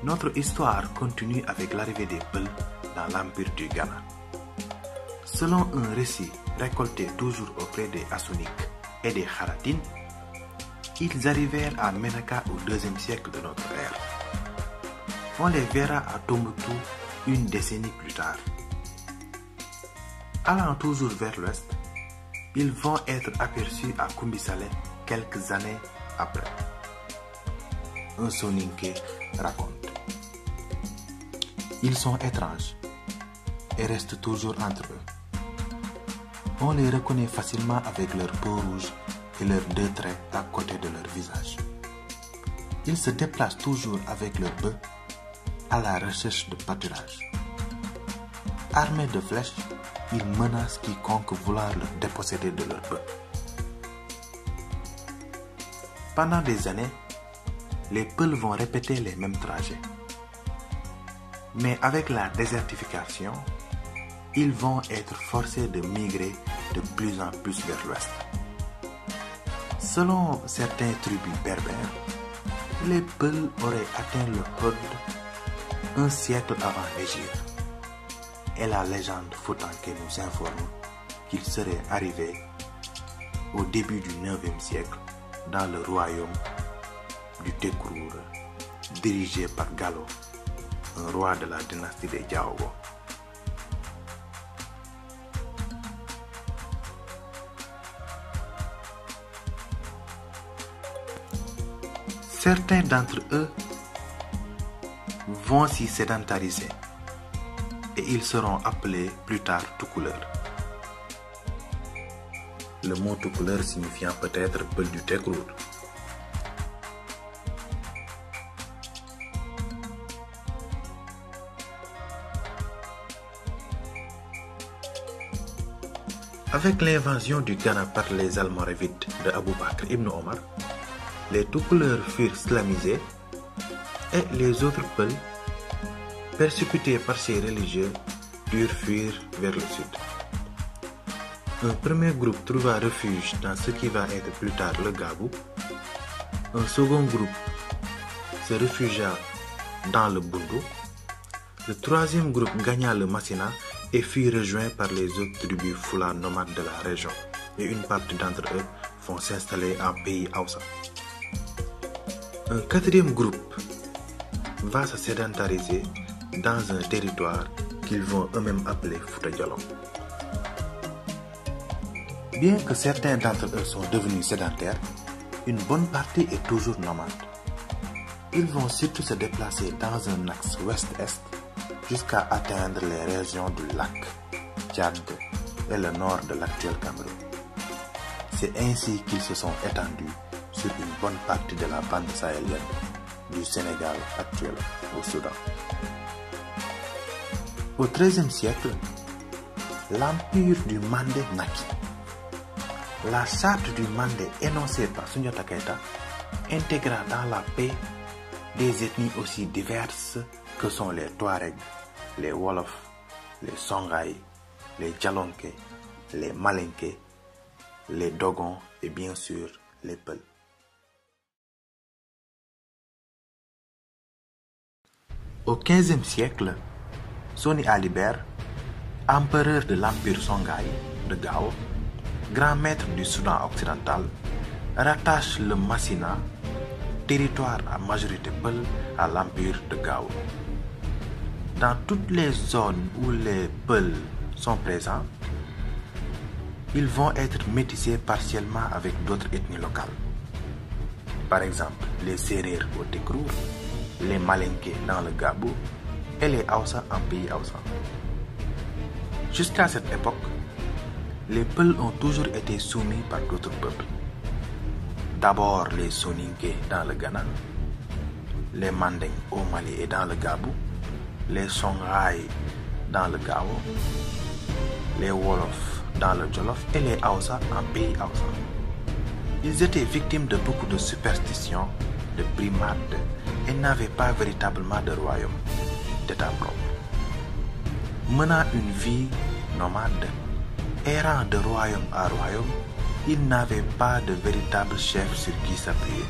Notre histoire continue avec l'arrivée des Peuls dans l'empire du Ghana. Selon un récit récolté toujours auprès des Hassanides et des Kharatines, ils arrivèrent à Ménaka au IIe siècle de notre ère. On les verra à Tombouctou une décennie plus tard. Allant toujours vers l'ouest, ils vont être aperçus à Kumbisalé quelques années après. Un Soninké raconte. Ils sont étranges et restent toujours entre eux. On les reconnaît facilement avec leur peau rouge et leurs deux traits à côté de leur visage. Ils se déplacent toujours avec leurs bœufs à la recherche de pâturage. Armés de flèches, ils menacent quiconque vouloir leur déposséder de leurs bœufs. Pendant des années, les Peuls vont répéter les mêmes trajets. Mais avec la désertification, ils vont être forcés de migrer de plus en plus vers l'ouest. Selon certains tribus berbères, les Peuls auraient atteint le Hod un siècle avant l'Hégire. Et la légende Foutanké nous informe qu'ils seraient arrivés au début du IXe siècle dans le royaume du Tekrour, dirigé par Gallo, un roi de la dynastie des Diaogo. Certains d'entre eux vont s'y sédentariser et ils seront appelés plus tard Toucouleurs. Le mot Toucouleur signifiant peut-être Peul du Tekrour. Avec l'invasion du Ghana par les Almoravides de Abou Bakr ibn Omar, les Toucouleurs furent islamisés et les autres Peuls, persécutés par ces religieux, durent fuir vers le sud. Un premier groupe trouva refuge dans ce qui va être plus tard le Gabou. Un second groupe se réfugia dans le Bundu. Le troisième groupe gagna le Massina et fut rejoint par les autres tribus Fula nomades de la région. Et une partie d'entre eux vont s'installer en pays Hausa. Un quatrième groupe va se sédentariser dans un territoire qu'ils vont eux-mêmes appeler Fouta Djallon. Bien que certains d'entre eux sont devenus sédentaires, une bonne partie est toujours nomade. Ils vont surtout se déplacer dans un axe ouest-est jusqu'à atteindre les régions du lac, Tchad et le nord de l'actuel Cameroun. C'est ainsi qu'ils se sont étendus sur une bonne partie de la bande sahélienne du Sénégal actuel au Soudan. Au XIIIe siècle, l'empire du Mandé naquit. La charte du Mandé énoncée par Soundiata Keita intégra dans la paix des ethnies aussi diverses que sont les Touaregs, les Wolofs, les Songhai, les Djalonké, les Malinké, les Dogons et bien sûr les Peuls. Au XVe siècle, Soni Alibert, empereur de l'empire Songhai de Gao, grand maître du Soudan occidental, rattache le Massina, territoire à majorité Peul, à l'empire de Gao. Dans toutes les zones où les Peuls sont présents, ils vont être métissés partiellement avec d'autres ethnies locales. Par exemple, les Sérères au Tekrour, les Malinké dans le Gabou et les Hausa en pays Hausa. Jusqu'à cette époque, les Peuls ont toujours été soumis par d'autres peuples. D'abord les Soninké dans le Ghana, les Manding au Mali et dans le Gabou, les Songhai dans le Gao, les Wolofs dans le Jolof et les Hausa en pays Hausa. Ils étaient victimes de beaucoup de superstitions, de primades et n'avaient pas véritablement de royaume, d'état propre. Menant une vie nomade, errant de royaume à royaume, ils n'avaient pas de véritable chef sur qui s'appuyer,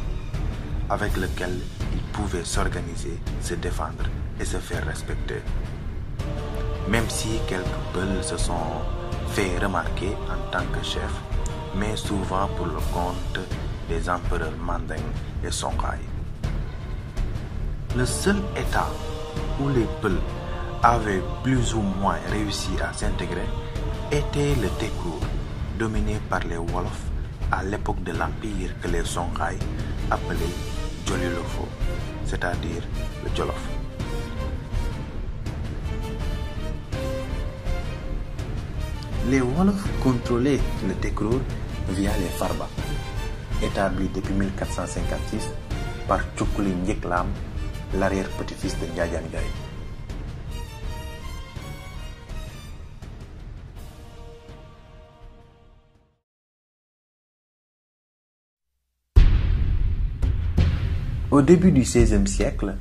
avec lequel ils pouvaient s'organiser, se défendre et se faire respecter. Même si quelques Peuls se sont fait remarquer en tant que chefs, mais souvent pour le compte des empereurs Manding et Songhai. Le seul état où les Peuls avaient plus ou moins réussi à s'intégrer était le Tekrour, dominé par les Wolofs à l'époque de l'empire que les Songhai appelaient Jolilofo, c'est-à-dire le Jolof. Les Wolofs contrôlaient le Tekrour via les Farba, établis depuis 1456 par Tchoukuli Ndieklam, l'arrière-petit-fils de Ndiajan Gaye. Au début du XVIe siècle,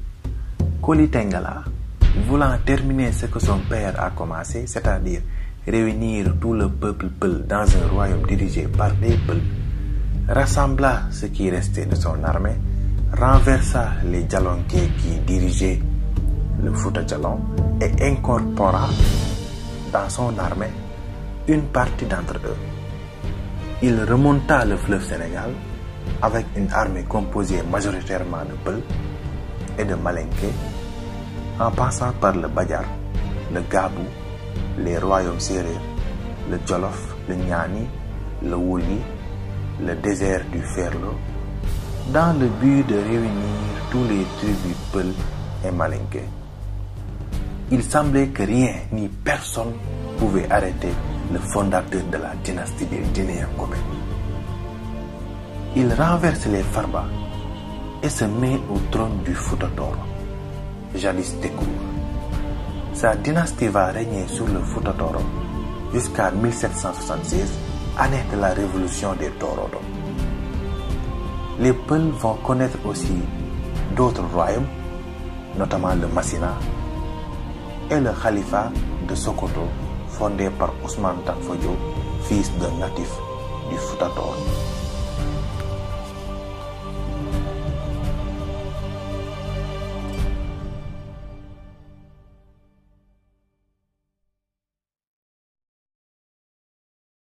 Koli Tengala, voulant terminer ce que son père a commencé, c'est-à-dire réunir tout le peuple Peul dans un royaume dirigé par des Peuls, rassembla ce qui restait de son armée, renversa les Djalonké qui dirigeaient le Fouta Djalon et incorpora dans son armée une partie d'entre eux. Il remonta le fleuve Sénégal avec une armée composée majoritairement de Peul et de Malinké, en passant par le Badjar, le Gabou, les royaumes sérères, le Jolof, le Niani, le Woli, le désert du Ferlo, dans le but de réunir tous les tribus Peul et Malinké. Il semblait que rien ni personne pouvait arrêter le fondateur de la dynastie des Djinéen-Gobé. Il renverse les Farba et se met au trône du Fouta Toro, jadis Tekrour. Sa dynastie va régner sur le Fouta Toro jusqu'à 1776, année de la révolution des Torodo. Les Peuls vont connaître aussi d'autres royaumes, notamment le Massina et le Khalifa de Sokoto, fondé par Ousmane Tanfodjo, fils d'un natif du Fouta Toro.